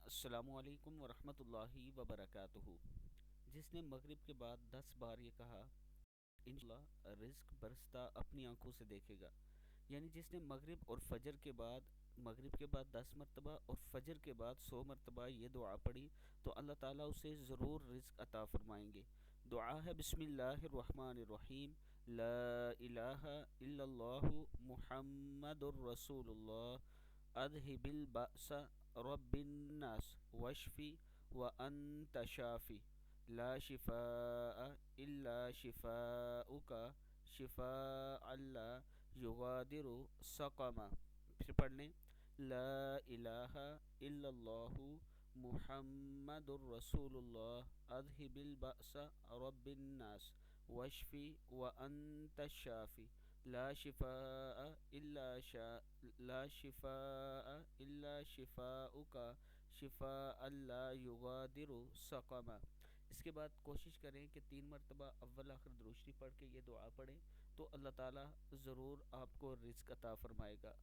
السلام علیکم ورحمۃ اللہ وبرکاتہ۔ جس نے مغرب کے بعد 10 بار یہ کہا انشاءاللہ رزق برستا اپنی آنکھوں سے دیکھے گا، یعنی جس نے مغرب کے بعد 10 مرتبہ اور فجر کے بعد 100 مرتبہ یہ دعا پڑھی تو اللہ تعالیٰ اسے ضرور رزق عطا فرمائیں گے۔ دعا ہے بسم اللہ الرحمن الرحیم، لا الہ الا اللہ محمد الرسول اللہ، اذهب البأس رب الناس واشفی وانت شافی، لا شفاء الا شفاؤک شفاء لا یغادر سقما۔ پھر پڑھ لیں، لا الہ الا اللہ محمد الرسول اللہ، اذهب البأس رب الناس واشفی وانت الشافی، لا شفاء الا لا شفاء الا شفاؤک شفاء لا یغادر سقما۔ اس کے بعد کوشش کریں کہ 3 مرتبہ اول آخر درود شریف پڑھ کے یہ دعا پڑھیں تو اللہ تعالیٰ ضرور آپ کو رزق عطا فرمائے گا۔